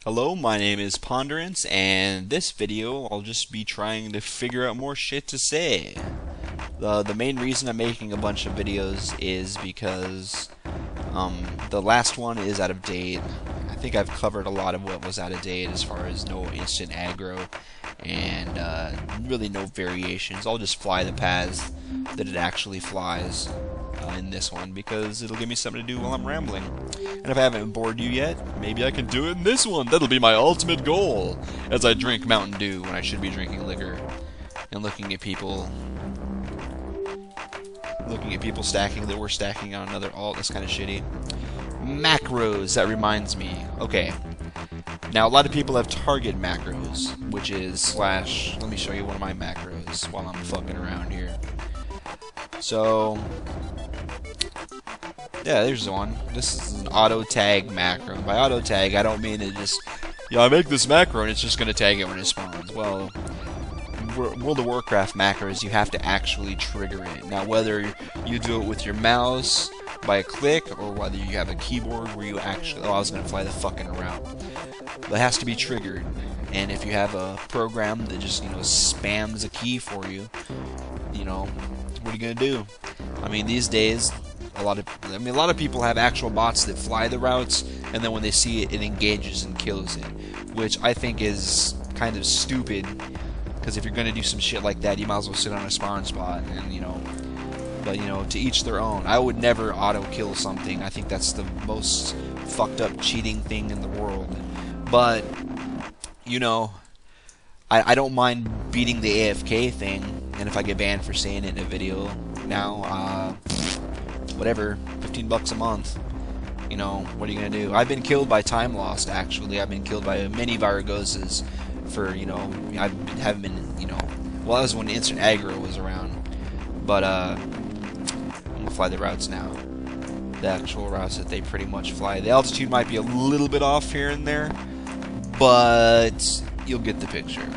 Hello, my name is Ponderance, and this video I'll just be trying to figure out more shit to say. The main reason I'm making a bunch of videos is because the last one is out of date. I think I've covered a lot of what was out of date as far as no instant aggro and really no variations. I'll just fly the paths that it actually flies in this one because it'll give me something to do while I'm rambling. And if I haven't bored you yet, maybe I can do it in this one. That'll be my ultimate goal as I drink Mountain Dew when I should be drinking liquor and looking at people stacking that we're stacking on another alt. That's kind of shitty. Macros, that reminds me. Okay. Now, a lot of people have target macros, which is / let me show you one of my macros while I'm fucking around here. So, yeah, there's one. This is an auto tag macro. By auto tag, I don't mean it just, I make this macro and it's just going to tag it when it spawns. Well, World of Warcraft macros, you have to actually trigger it. Now, whether you do it with your mouse by a click or whether you have a keyboard where you actually, I was going to fly the fucking route. But it has to be triggered. And if you have a program that just, spams a key for you, what are you going to do? I mean, these days, a lot of people have actual bots that fly the routes, and then when they see it, it engages and kills it, which I think is kind of stupid, because if you're going to do some shit like that, you might as well sit on a spawn spot, and, but, to each their own. I would never auto-kill something. I think that's the most fucked up cheating thing in the world. But, I don't mind beating the AFK thing, and if I get banned for saying it in a video now, whatever, $15 a month. What are you gonna do? I've been killed by time lost. Actually, I've been killed by many Viragoses for I haven't been well, that was when instant aggro was around. But I'm gonna fly the routes now. The actual routes that they pretty much fly. The altitude might be a little bit off here and there, but you'll get the picture.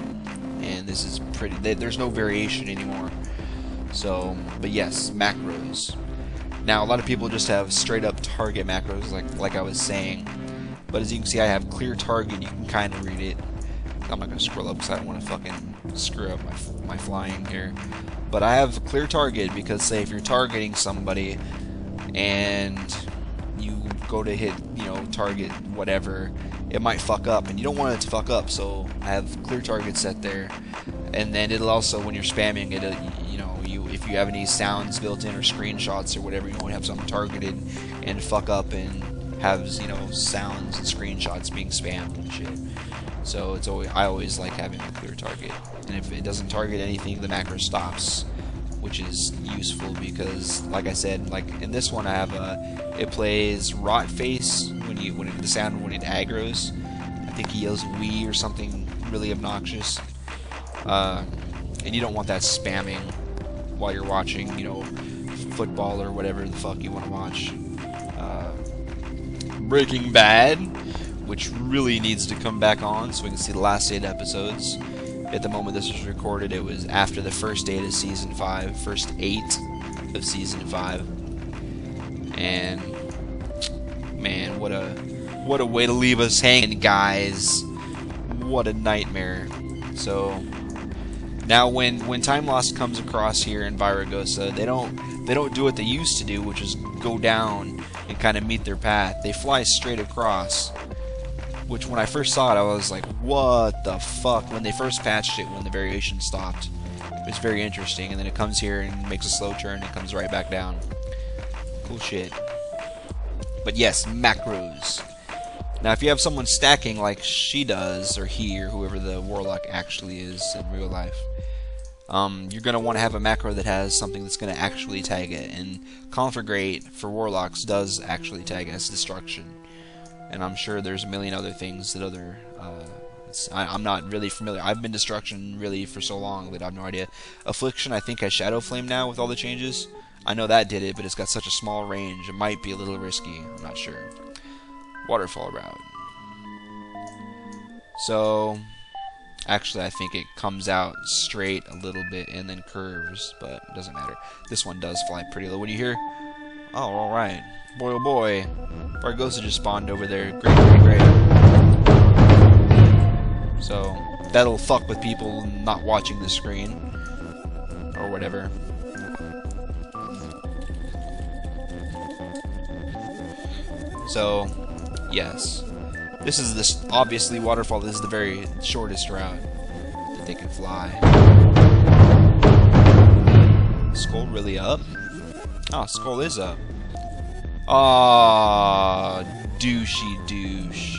And this is pretty. There's no variation anymore. So, but yes, macros. Now, a lot of people just have straight up target macros, like I was saying. But as you can see, I have clear target. You can kind of read it. I'm not gonna scroll up because I don't want to fucking screw up my flying here. But I have clear target because, say, if you're targeting somebody and you go to hit, target whatever, it might fuck up, and you don't want it to fuck up. So I have clear target set there, and then it'll also, when you're spamming it, if you have any sounds built in or screenshots or whatever, you don't have something targeted and fuck up and have sounds and screenshots being spammed and shit. So I always like having a clear target, and if it doesn't target anything, the macro stops, which is useful because, like I said, like in this one, I have it plays rot face the sound when it aggros. I think he yells "wee" or something really obnoxious, and you don't want that spamming while you're watching, football or whatever the fuck you want to watch. Breaking Bad, which really needs to come back on so we can see the last 8 episodes. At the moment this was recorded, it was after the first 8 of season 5, first 8 of season 5, and man, what a way to leave us hanging, guys. What a nightmare. So now when time lost comes across here in Viragosa, they don't do what they used to do, which is go down and kind of meet their path. They fly straight across, which when I first saw it, I was like, what the fuck? When they first patched it, when the variation stopped, it was very interesting, and then it comes here and makes a slow turn and comes right back down. Cool shit. But yes, macros. Now, if you have someone stacking like she does, or he, or whoever the warlock actually is in real life, you're going to want to have a macro that has something that's going to actually tag it, and Conflagrate for warlocks does actually tag as destruction. And I'm sure there's a million other things that I'm not really familiar. I've been destruction really for so long that I have no idea. Affliction, I think, has Shadow Flame now with all the changes. I know that did it, but it's got such a small range. It might be a little risky. I'm not sure. Waterfall route. So, actually, I think it comes out straight a little bit and then curves, but it doesn't matter. This one does fly pretty low. What do you hear? Oh, alright. Boy, oh boy. Bargosa just spawned over there. Great, great, great. So that'll fuck with people not watching the screen or whatever. So yes, this is this obviously waterfall. This is the very shortest route that they can fly. Skull really up? Oh, skull is up. Ah, douchey douche.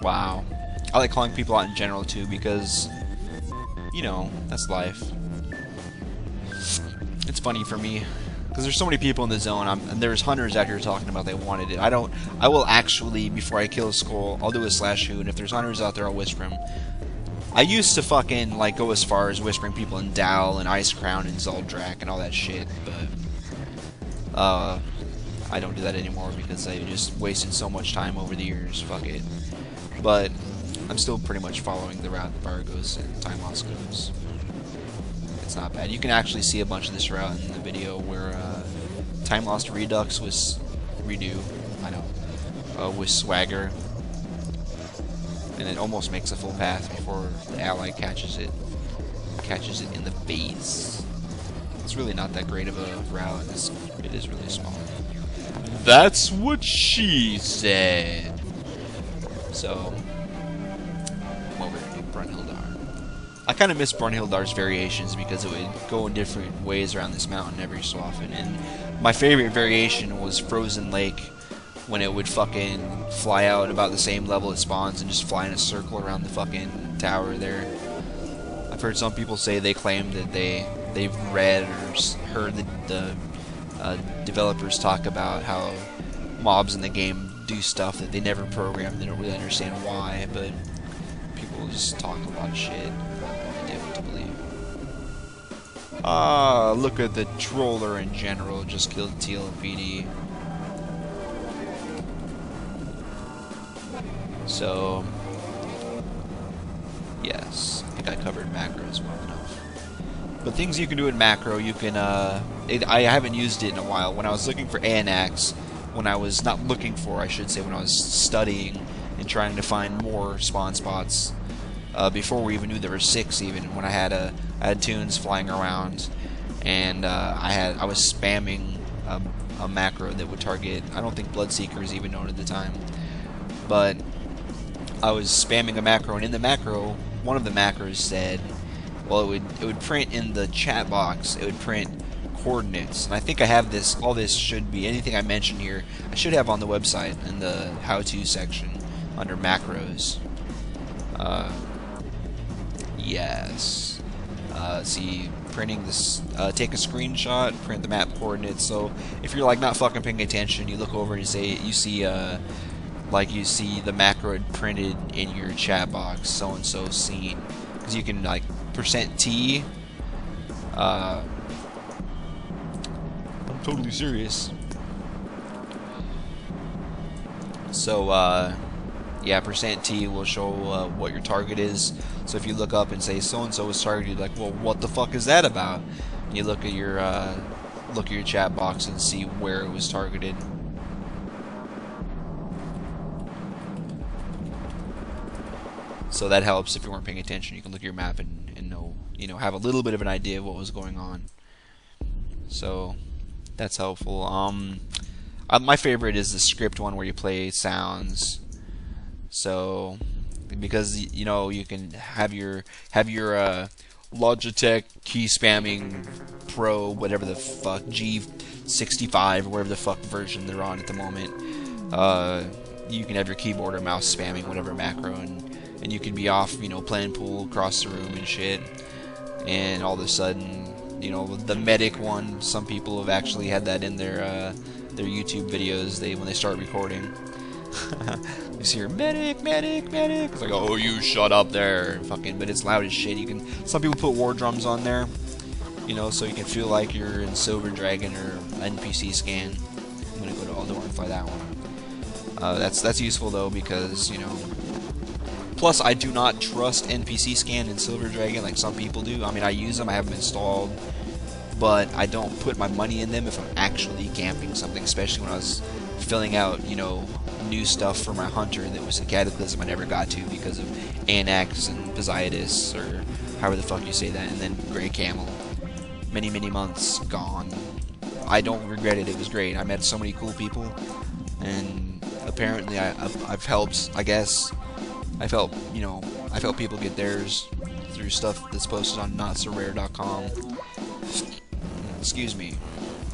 Wow. I like calling people out in general too because, you know, that's life. It's funny for me because there's so many people in the zone. And there's hunters out here talking about they wanted it. I will actually, before I kill a skull, I'll do a slash who, and if there's hunters out there, I'll whisper them. I used to fucking like go as far as whispering people in Dow and Ice Crown and Zuldrak and all that shit, but I don't do that anymore because I just wasted so much time over the years. Fuck it. But I'm still pretty much following the route that Vargos and Time Lost goes. It's not bad. You can actually see a bunch of this route in the video where Time Lost Redux was with Swagger, and it almost makes a full path before the ally catches it in the base. It's really not that great of a route. It is really small. That's what she said. So, over to Brunhildar. I kind of miss Brunhildar's variations because it would go in different ways around this mountain every so often. And my favorite variation was Frozen Lake, when it would fucking fly out about the same level it spawns and just fly in a circle around the fucking tower there. I've heard some people say they claim that they've read or heard the developers talk about how mobs in the game do stuff that they never programmed. They don't really understand why, but people just talk a lot of shit. Inevitably. Ah, look at the troller in general. Just killed TLPD. So, yes, I think I covered macros well enough. But things you can do in macro, you can, I haven't used it in a while. When I was looking for Anax, when I was not looking for, I should say, when I was studying and trying to find more spawn spots, before we even knew there were 6 even, when I had tunes flying around, and I was spamming a macro that would target, I don't think Bloodseeker is even known at the time, but I was spamming a macro, and in the macro, one of the macros said, well, it would print in the chat box, it would print coordinates, and I think I have this, all this should be, anything I mention here, I should have on the website in the how-to section under macros. Yes. See, printing this, take a screenshot, print the map coordinates, so if you're like not fucking paying attention, you look over and you see like you see the macro printed in your chat box, so-and-so scene, because you can like %T, I'm totally serious. So, yeah, %T will show what your target is. So if you look up and say so-and-so is targeted, you're like, well, what the fuck is that about? And you look at your chat box and see where it was targeted. So that helps if you weren't paying attention. You can look at your map and know, have a little bit of an idea of what was going on. So that's helpful. My favorite is the script one where you play sounds. So because you can have your Logitech key spamming Pro, whatever the fuck, G65 or whatever the fuck version they're on at the moment. You can have your keyboard or mouse spamming whatever macro, and you can be off, playing pool across the room and shit, and all of a sudden, the medic one, some people have actually had that in their YouTube videos, when they start recording. You see your medic, medic, medic. It's like, oh, you shut up there, fucking. But it's loud as shit. Some people put war drums on there, so you can feel like you're in Silver Dragon or NPC Scan. I'm gonna go to Aldo and fly that one. That's useful though because Plus, I do not trust NPC Scan in Silver Dragon like some people do. I mean, I use them, I have them installed, but I don't put my money in them if I'm actually camping something, especially when I was filling out, you know, new stuff for my hunter that was a cataclysm I never got to because of Anax and Poseidas, or however the fuck you say that, and then Grey Camel. Many months gone. I don't regret it. It was great. I met so many cool people, and apparently I've helped, I guess, I've helped, you know, I've helped people get theirs through stuff that's posted on notsorare.com. Excuse me.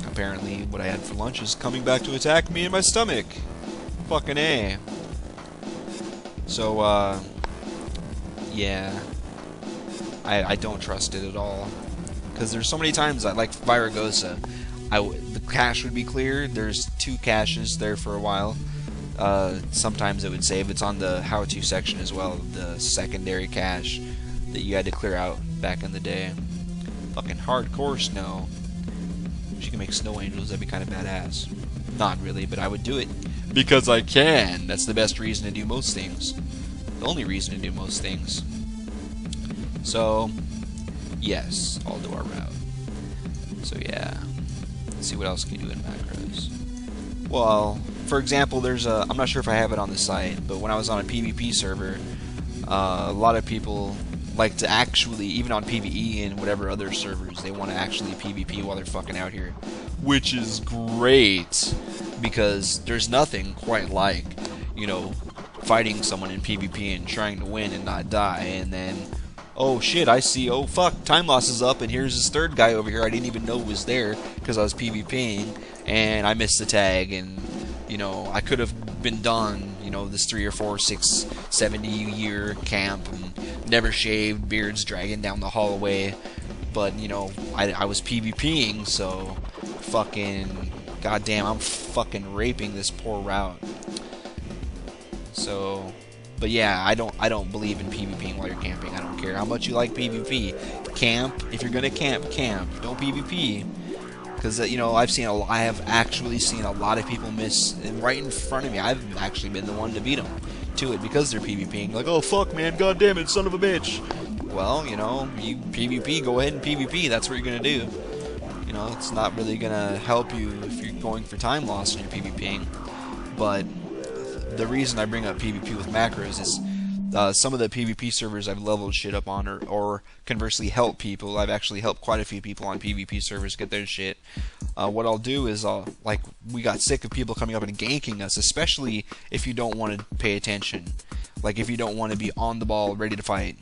Apparently what I had for lunch is coming back to attack me in my stomach. Fucking A. So, yeah. I don't trust it at all. Because there's so many times, like Viragosa, the cache would be clear. There's 2 caches there for a while. Sometimes it would save. It's on the how-to section as well, the secondary cache that you had to clear out back in the day. Fucking hardcore snow. Wish you could make snow angels, that'd be kind of badass. Not really, but I would do it. Because I can! That's the best reason to do most things. The only reason to do most things. So, yes, I'll do our route. So yeah. Let's see what else can you do in macros. Well, for example, there's a, I'm not sure if I have it on the site, but when I was on a PvP server, a lot of people like to actually, even on PvE and whatever other servers, they want to actually PvP while they're fucking out here. Which is great, because there's nothing quite like, you know, fighting someone in PvP and trying to win and not die, and then, oh shit, I see, oh fuck, time loss is up, and here's this third guy over here I didn't even know was there, because I was PvPing, and I missed the tag, and, you know, I could have been done, you know, this 3 or 4, 6, 70 year camp, and never shaved, beards dragging down the hallway, but, you know, I was PvPing, so, fucking, goddamn, I'm fucking raping this poor route. So, but yeah, I don't believe in PvPing while you're camping. I don't care how much you like PvP. Camp, if you're gonna camp, camp. Don't PvP. Because, you know, I have actually seen a lot of people miss, and right in front of me, I've actually been the one to beat them to it because they're PvPing. Like, oh, fuck, man, goddamn it, son of a bitch. Well, you know, you PvP, go ahead and PvP, that's what you're going to do. You know, it's not really going to help you if you're going for time loss and you're PvPing. But the reason I bring up PvP with macros is some of the PvP servers I've leveled shit up on, or conversely help people. I've actually helped quite a few people on PvP servers get their shit. What I'll do is, like, we got sick of people coming up and ganking us, especially if you don't want to pay attention. Like, if you don't want to be on the ball, ready to fight.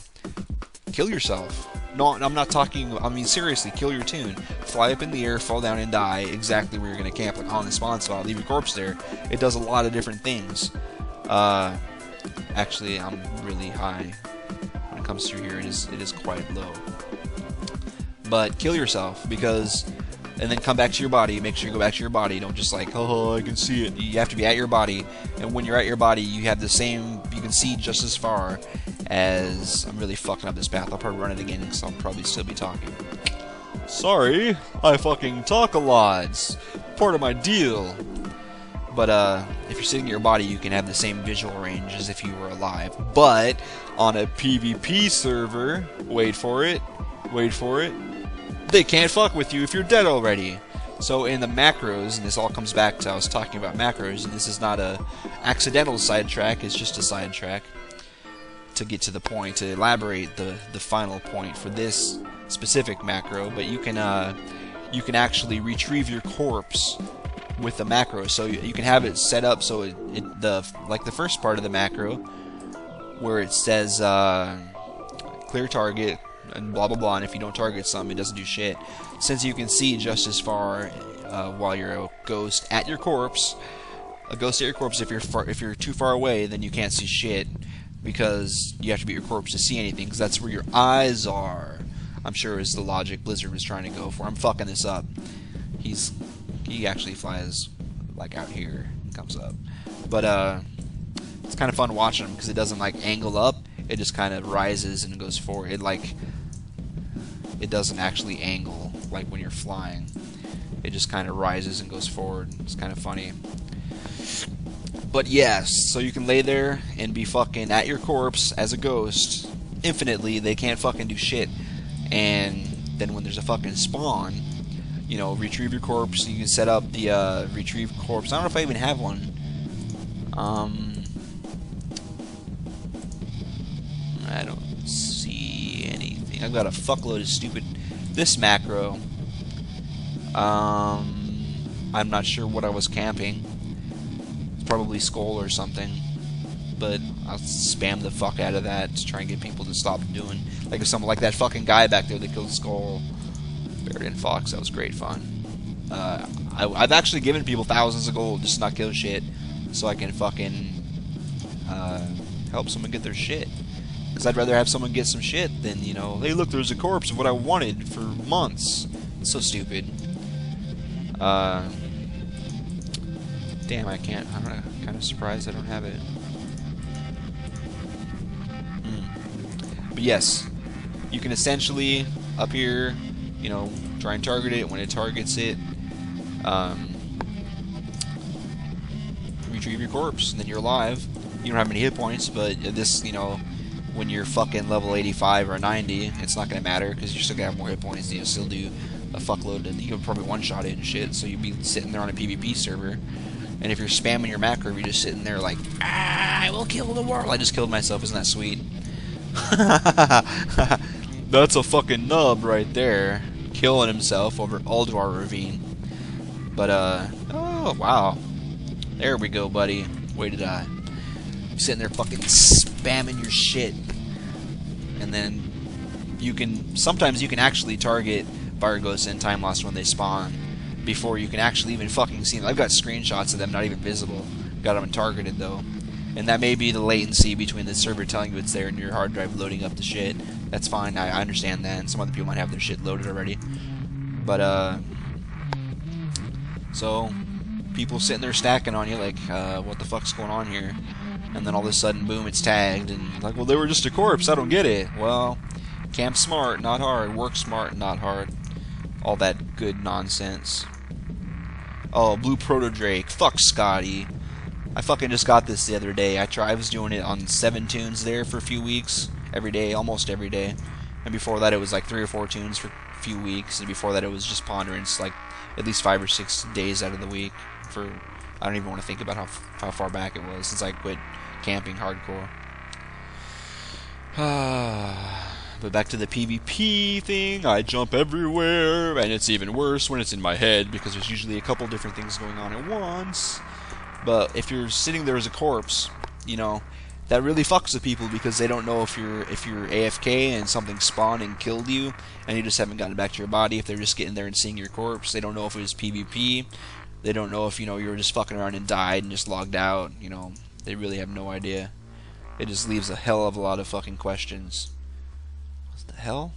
Kill yourself. No, I'm not talking, I mean, seriously, kill your tune. Fly up in the air, fall down and die exactly where you're going to camp, like on the spawn spot. Leave your corpse there. It does a lot of different things. Actually, I'm really high when it comes through here. It is quite low. But kill yourself, because, and then come back to your body. Make sure you go back to your body. Don't just like, oh, I can see it. You have to be at your body, and when you're at your body, you have the same, you can see just as far as, I'm really fucking up this path. I'll probably run it again, because I'll probably still be talking. Sorry, I fucking talk a lot. It's part of my deal. But if you're sitting in your body, you can have the same visual range as if you were alive. But on a PvP server, wait for it, they can't fuck with you if you're dead already. So in the macros, and this all comes back to, I was talking about macros, and this is not a accidental sidetrack, it's just a sidetrack to get to the point, to elaborate the final point for this specific macro. But you can actually retrieve your corpse with the macro, so you can have it set up so like the first part of the macro, where it says clear target and blah blah blah, and if you don't target something, it doesn't do shit. Since you can see just as far while you're a ghost at your corpse, if you're too far away, then you can't see shit, because you have to be at your corpse to see anything, because that's where your eyes are. I'm sure is the logic Blizzard was trying to go for. I'm fucking this up. He actually flies like out here and comes up, but it's kind of fun watching him because it doesn't like angle up. It just kind of rises and goes forward. It doesn't actually angle like when you're flying. It just kind of rises and goes forward. It's kind of funny. But yes, so you can lay there and be fucking at your corpse as a ghost infinitely. They can't fucking do shit. And then when there's a fucking spawn, you know, retrieve your corpse. You can set up the retrieve corpse. I don't know if I even have one. I don't see anything. I've got a fuckload of stupid this macro. I'm not sure what I was camping. It's probably skull or something. But I'll spam the fuck out of that to try and get people to stop doing. Like if someone like that fucking guy back there that killed skull. Buried in Fox, that was great fun. I've actually given people thousands of gold just to not kill shit, so I can fucking help someone get their shit. Because I'd rather have someone get some shit than, you know, hey look, there's a corpse of what I wanted for months. It's so stupid. Damn, I can't. I'm kind of surprised I don't have it. But yes, you can essentially up here, you know, try and target it. When it targets it, retrieve your corpse, and then you're alive. You don't have many hit points, but this, you know, when you're fucking level 85 or 90, it's not gonna matter because you're still gonna have more hit points. You'll still do a fuckload. You can probably one-shot it and shit. So you'd be sitting there on a PvP server, and if you're spamming your macro, you're just sitting there like, ah, I will kill the world. I just killed myself. Isn't that sweet? That's a fucking nub right there, killing himself over Alduar Ravine. But oh wow, there we go, buddy. Way to die. You're sitting there fucking spamming your shit, and then you can sometimes you can actually target Vargos and Time Lost when they spawn before you can actually even fucking see them. I've got screenshots of them not even visible. Got them targeted though. And that may be the latency between the server telling you it's there and your hard drive loading up the shit. That's fine, I understand that, and some other people might have their shit loaded already. But, so, people sitting there stacking on you like, what the fuck's going on here? And then all of a sudden, boom, it's tagged, and like, well, they were just a corpse, I don't get it. Well, camp smart, not hard. Work smart, not hard. All that good nonsense. Oh, Blue Proto Drake, fuck Scotty. I fucking just got this the other day. I was doing it on 7 tunes there for a few weeks. Every day, almost every day. And before that it was like 3 or 4 tunes for a few weeks. And before that it was just Ponderance, like at least 5 or 6 days out of the week. For I don't even want to think about how far back it was since I quit camping hardcore. But back to the PvP thing, I jump everywhere. And it's even worse when it's in my head because there's usually a couple different things going on at once. But if you're sitting there as a corpse, you know, that really fucks with people because they don't know if you're AFK and something spawned and killed you and you just haven't gotten back to your body. If they're just getting there and seeing your corpse, they don't know if it was PvP. They don't know if, you know, you were just fucking around and died and just logged out. You know, they really have no idea. It just leaves a hell of a lot of fucking questions. What the hell?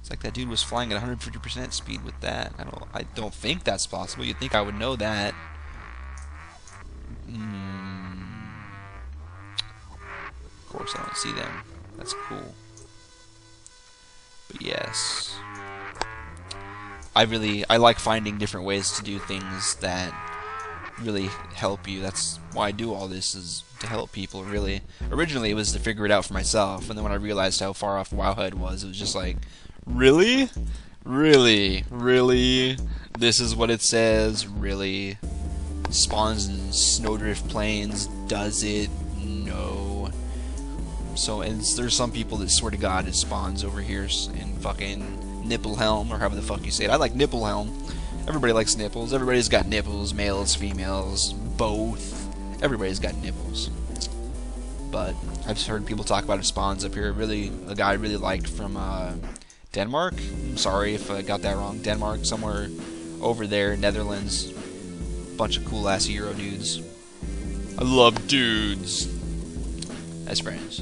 It's like that dude was flying at 150% speed with that. I don't think that's possible. You'd think I would know that. Of course I don't see them. That's cool. But yes, I like finding different ways to do things that really help you. That's why I do all this, is to help people, really. Originally it was to figure it out for myself, and then when I realized how far off Wowhead was, it was just like, really? Really? Really? This is what it says? Really? Spawns in Snowdrift Plains, does it? No. So, and there's some people that swear to God it spawns over here in fucking Nipplehelm, or however the fuck you say it. I like Nipplehelm. Everybody likes nipples. Everybody's got nipples, males, females, both. Everybody's got nipples. But I've just heard people talk about it spawns up here. Really, a guy I really liked from Denmark. I'm sorry if I got that wrong. Denmark, somewhere over there, Netherlands. Bunch of cool ass Euro dudes. I love dudes as friends.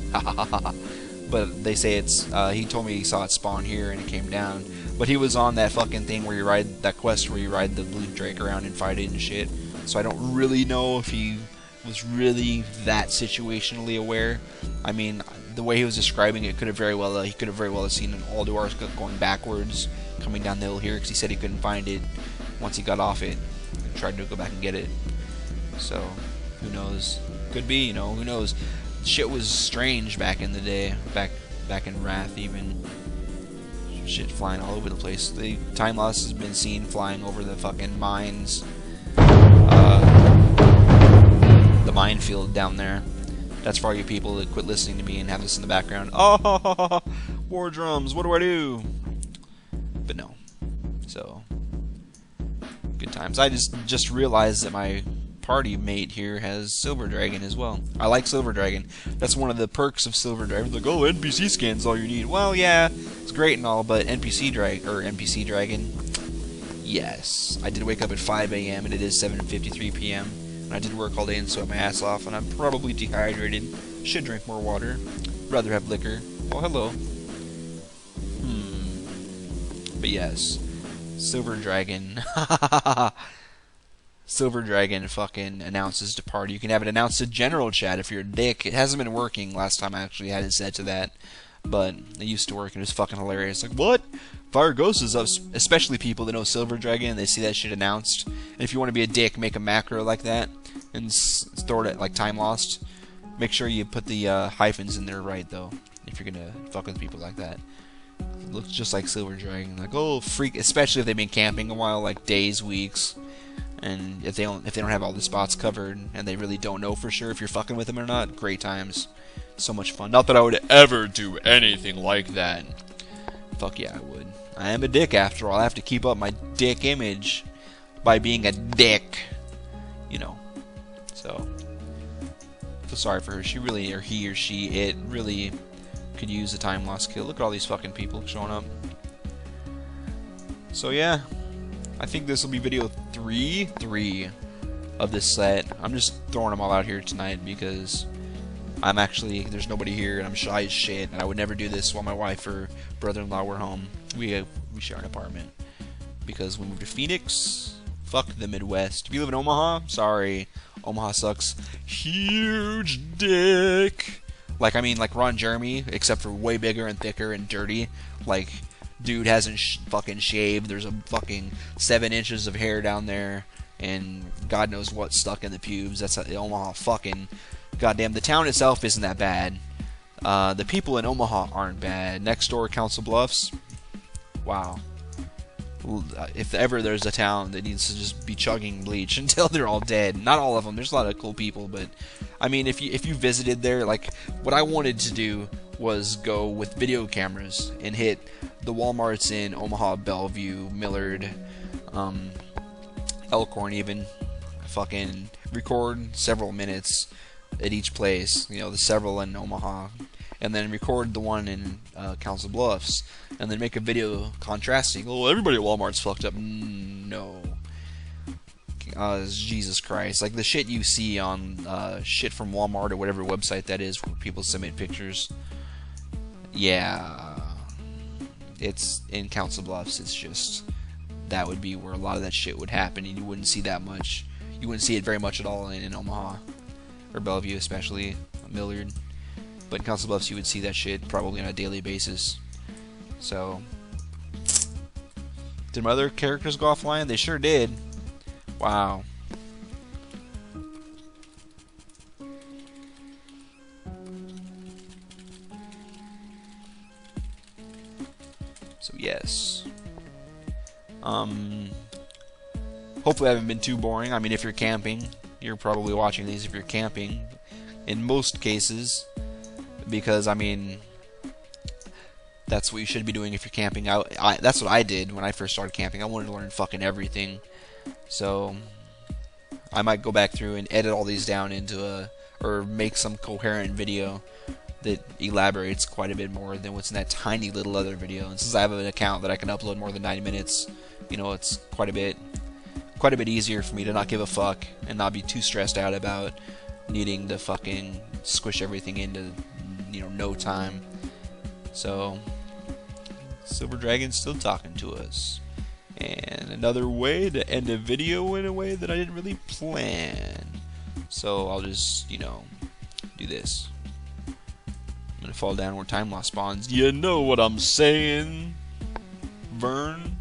But they say it's he told me he saw it spawn here and it came down, but he was on that fucking thing where you ride that quest where you ride the blue drake around and fight it and shit, so I don't really know if he was really that situationally aware. I mean, the way he was describing it could have very well he could have very well seen an Alduar going backwards coming down the hill here, because he said he couldn't find it once he got off it. Tried to go back and get it. So who knows? Could be, you know, who knows? Shit was strange back in the day, back in Wrath even. Shit flying all over the place. The time loss has been seen flying over the fucking mines. The minefield down there. That's for all you people that quit listening to me and have this in the background. Oh, war drums, what do I do? But no. So, good times. I just realized that my party mate here has Silver Dragon as well. I like Silver Dragon. That's one of the perks of Silver Dragon. Like, oh, NPC scan's all you need. Well, yeah, it's great and all, but NPC Dragon. Yes, I did wake up at 5 a.m. and it is 7:53 p.m. and I did work all day and sweat my ass off, and I'm probably dehydrated. Should drink more water. Rather have liquor. Oh, hello. But yes, Silver Dragon. Silver Dragon fucking announces to party. You can have it announced to general chat if you're a dick. It hasn't been working last time I actually had it set to that, but it used to work and it was fucking hilarious. Like, what? Fire Ghost is up, especially people that know Silver Dragon, they see that shit announced. And if you want to be a dick, make a macro like that and store it at like time lost. Make sure you put the hyphens in there right though, if you're gonna fuck with people like that. It looks just like Silver Dragon. Like, oh freak, especially if they've been camping a while, like days, weeks. And if they don't have all the spots covered, and they really don't know for sure if you're fucking with them or not, great times. So much fun. Not that I would ever do anything like that. Fuck yeah, I would. I am a dick after all. I have to keep up my dick image by being a dick. You know. So, feel sorry for her. She really, or he or she, it really could use a time loss kill. Look at all these fucking people showing up. So yeah. I think this will be video 3 of this set. I'm just throwing them all out here tonight because there's nobody here and I'm shy as shit, and I would never do this while my wife or brother-in-law were home. We share an apartment because we moved to Phoenix. Fuck the Midwest. If you live in Omaha, sorry, Omaha sucks. Huge dick. Like, I mean, like Ron Jeremy, except for way bigger and thicker and dirty. Like, dude hasn't fucking shaved. There's a fucking 7 inches of hair down there, and God knows what's stuck in the pubes. That's the Omaha fucking goddamn. The town itself isn't that bad. The people in Omaha aren't bad. Next door, Council Bluffs. Wow. If ever there's a town that needs to just be chugging bleach until they're all dead. Not all of them. There's a lot of cool people, but I mean, if you visited there, like what I wanted to do was go with video cameras and hit the Walmarts in Omaha, Bellevue, Millard, Elkhorn, even fucking record several minutes at each place. You know, the several in Omaha, and then record the one in Council Bluffs, and then make a video contrasting. Oh, everybody at Walmart's fucked up. No. Jesus Christ. Like the shit you see on shit from Walmart or whatever website that is where people submit pictures. Yeah. It's in Council Bluffs. It's just, that would be where a lot of that shit would happen, and you wouldn't see that much. You wouldn't see it very much at all in Omaha. Or Bellevue, especially. Millard. But in Council Bluffs, you would see that shit probably on a daily basis. So, did my other characters go offline? They sure did. Wow. So yes. Hopefully I haven't been too boring. I mean, if you're camping, you're probably watching these if you're camping. In most cases. Because, I mean, that's what you should be doing if you're camping. That's what I did when I first started camping. I wanted to learn fucking everything. So, I might go back through and edit all these down into or make some coherent video that elaborates quite a bit more than what's in that tiny little other video. And since I have an account that I can upload more than 90 minutes, you know, it's quite a bit easier for me to not give a fuck and not be too stressed out about needing to fucking squish everything into, you know, no time. So, Silver Dragon's still talking to us. And another way to end a video in a way that I didn't really plan. So I'll just, you know, do this. I'm gonna fall down where time loss spawns. You know what I'm saying, Vern?